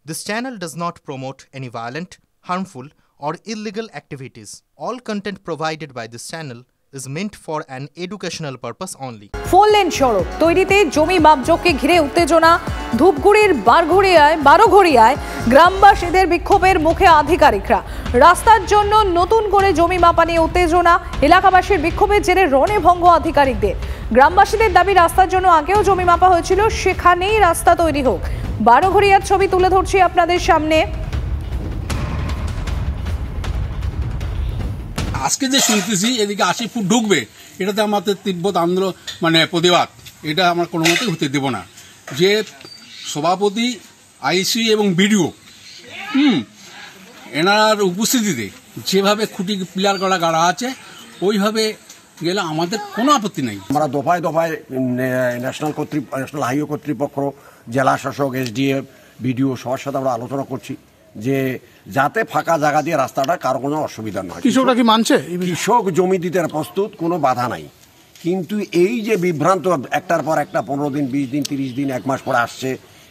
This channel does not promote any violent, harmful, or illegal activities. All content provided by this channel is meant for an educational purpose only. Four lane সড়ক তৈরিতে জমি মাপজোককে ঘিরে উত্তেজনা ধূপগুড়ির বারোঘড়িয়ায় গ্রামবাসীদের বিক্ষোভের মুখে আধিকারিকরা। রাস্তার জন্য নতুন করে জমি মাপা নিয়ে উত্তেজনা, এলাকাবাসীর বিক্ষোভের জেরে রণভঙ্গ আধিকারিকদের। গ্রামবাসীদের দাবি রাস্তার জন্য আগেও জমি মাপা হয়েছিল, সেখানেই রাস্তা তৈরি হোক। বারোঘড়িয়ার ছবি তুলে ধরছি আপনাদের সামনে। আজকে যে শুনতেছি এদিকে 80 ফুট ঢুকবে, এটাতে আমাদের তীব্র আন্দোলন প্রতিবাদ, এটা আমরা কোনো মতেই হতে দেব না। যে সভাপতি, আইসি এবং বিডিও এনার উপস্থিতিতে যেভাবে খুঁটি পিলার করা গাড়া আছে ওইভাবে গেলে আমাদের কোনো আপত্তি নেই। আমরা দফায় দফায় ন্যাশনাল হাইওয়ে কর্তৃপক্ষ, জেলা শাসক, এসডিএফ, বিডিও সবার সাথে আমরা আলোচনা করছি যে যাতে ফাঁকা জায়গা দিয়ে রাস্তাটা কারো কোনো অসুবিধা নয়। কৃষকরা কি মানছে? কৃষক জমি দিতে প্রস্তুত, কোনো বাধা নাই। কিন্তু এই যে বিভ্রান্ত একটার পর একটা 15 দিন, 20 দিন, 30 দিন, 1 মাস পরে আসছে,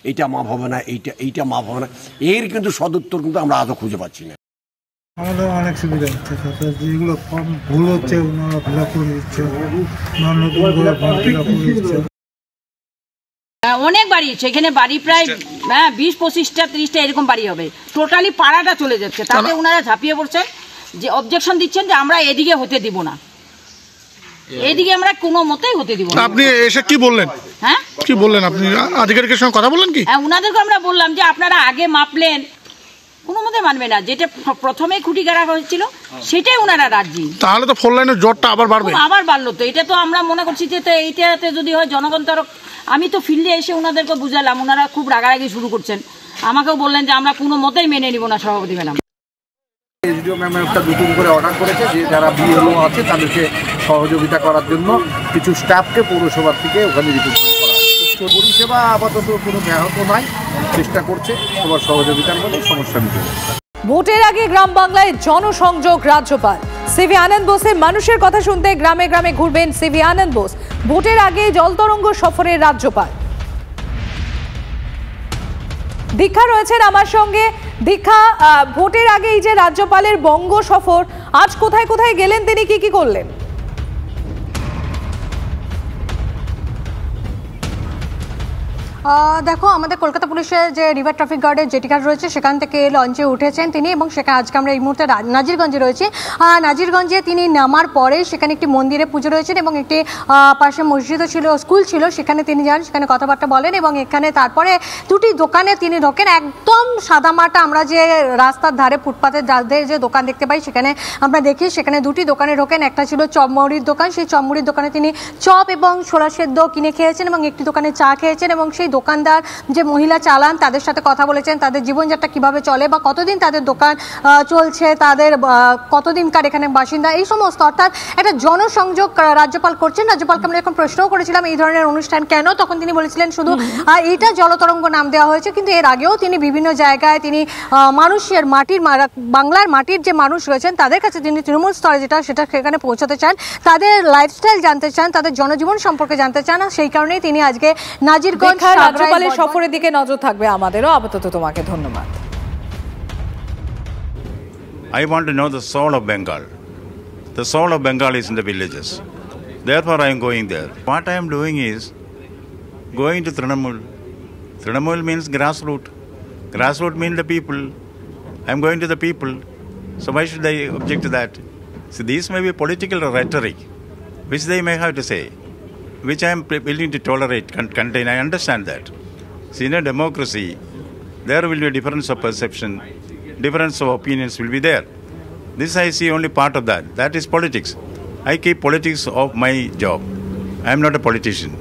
এইটা মাপ হবে না, এইটা মাপ হবে না, এর কিন্তু সদুত্তর কিন্তু আমরা আজও খুঁজে পাচ্ছি না। আমাদের অনেক সুবিধা হচ্ছে, যেগুলো ভুল হচ্ছে ওনারা ফিল আপ করে দিচ্ছে, নতুন করে ফর্ম ফিল আপ করে দিচ্ছে। অনেক বাড়ি হচ্ছে এখানে, বাড়ি প্রায় 20, 25টা, 30টা এরকম বাড়ি হবে। টোটালি পাড়াটা চলে যাচ্ছে। তাতে ওনারা ঝাঁপিয়ে পড়ছেন, যে অবজেকশন দিচ্ছেন যে আমরা এদিকে হতে দিব না, এদিকে আমরা কোনো মতেই হতে দিব না। আপনি এসে কি বললেন? হ্যাঁ, কি বললেন আপনি? আধিকারিকের সঙ্গে কথা বললেন কি? ওনাদেরকে আমরা বললাম যে আপনারা আগে মাপলেন, কোনো মতে মানবে না। যেটা প্রথমেই খুঁটি গাড়া হয়েছিল সেটাই ওনারা রাজি। তাহলে তো ফোর লাইনের জটটা আবার বাড়বে। আবার বাড়লো তো, এটা তো আমরা মনে করছি যে এইটাতে যদি হয় জনগণ তরফ। আমি তো ফিল্ডে এসে ওনাদেরকে বুঝালাম, ওনারা খুব রাগারাগি শুরু করছেন। আমাকেও বললেন যে আমরা কোনো মতেই মেনে নিব না সভাপতি ম্যাডাম। এসডিও ম্যাম একটা নতুন করে অর্ডার করেছে যে যারা বিএলও আছে তাদেরকে সহযোগিতা করার জন্য কিছু স্টাফকে পৌরসভার থেকে ওখানে রিক্রুটমেন্ট করা হয়। পরিষেবা আপাতত কোনো ব্যাহত নাই, চেষ্টা করছে সবার সহযোগিতার মধ্যে সমস্যা মিটে। ভোটের আগে গ্রাম বাংলায় জনসংযোগ রাজ্যপাল সিভি আনন্দ বোসের। মানুষের কথা শুনতে গ্রামে গ্রামে ঘুরবেন সিভি আনন্দ বোস। ভোটের আগে জলতরঙ্গ সফরের রাজ্যপাল। দীক্ষা রয়েছেন আমার সঙ্গে। দীক্ষা, ভোটের আগে এই যে রাজ্যপালের বঙ্গ সফর, আজ কোথায় কোথায় গেলেন তিনি, কি কি করলেন? দেখো, আমাদের কলকাতা পুলিশের যে রিভার ট্রাফিক গার্ডের জেটি ঘাট রয়েছে সেখান থেকে লঞ্চে উঠেছেন তিনি, এবং সেখানে আজকে আমরা এই মুহূর্তে নাজিরগঞ্জে রয়েছি। নাজিরগঞ্জে তিনি নামার পরে সেখানে একটি মন্দিরে পুজো রয়েছেন এবং একটি পাশে মসজিদও ছিল, স্কুল ছিল, সেখানে তিনি যান, সেখানে কথাবার্তা বলেন এবং এখানে তারপরে দুটি দোকানে তিনি ঢোকেন। একদম সাদামাটা আমরা যে রাস্তার ধারে ফুটপাতের যাদের যে দোকান দেখতে পাই সেখানে আমরা দেখি, সেখানে দুটি দোকানে ঢোকেন। একটা ছিল চপ মুড়ির দোকান, সেই চপ মুড়ির দোকানে তিনি চপ এবং ছোলা সেদ্ধ কিনে খেয়েছেন এবং একটি দোকানে চা খেয়েছেন এবং সেই দোকানদার যে মহিলা চালান তাদের সাথে কথা বলেছেন, তাদের জীবনযাত্রা কিভাবে চলে বা কতদিন তাদের দোকান চলছে, তাদের কতদিনকার এখানে বাসিন্দা, এই সমস্ত, অর্থাৎ একটা জনসংযোগ রাজ্যপাল করছেন। রাজ্যপালকে আমরা যখন প্রশ্নও করেছিলাম এই ধরনের অনুষ্ঠান কেন, তখন তিনি বলেছিলেন শুধু এইটা জলতরঙ্গ নাম দেওয়া হয়েছে, কিন্তু এর আগেও তিনি বিভিন্ন জায়গায় তিনি মানুষের বাংলার মাটির যে মানুষ রয়েছেন তাদের কাছে তিনি তৃণমূল স্তরে সেটা সেখানে পৌঁছাতে চান, তাদের লাইফস্টাইল জানতে চান, তাদের জনজীবন সম্পর্কে জানতে চান। সেই কারণেই তিনি আজকে নাজিরগঞ্জ রাজ্যপালের সফরের দিকে নজর থাকবে আমাদেরও। আপাতত তোমাকে ধন্যবাদ। I want to know the soul of Bengal. The soul of Bengal is in the villages. Therefore, I am going there. What I am doing is going to Trinamool. Trinamool means grassroots. Grassroots means the people. I am going to the people. So why should I object to that? So these may be political rhetoric, which they may have to say, which I am willing to tolerate, contain. I understand that. See, in a democracy, there will be a difference of perception, difference of opinions will be there. This I see only part of that. That is politics. I keep politics off my job. I am not a politician.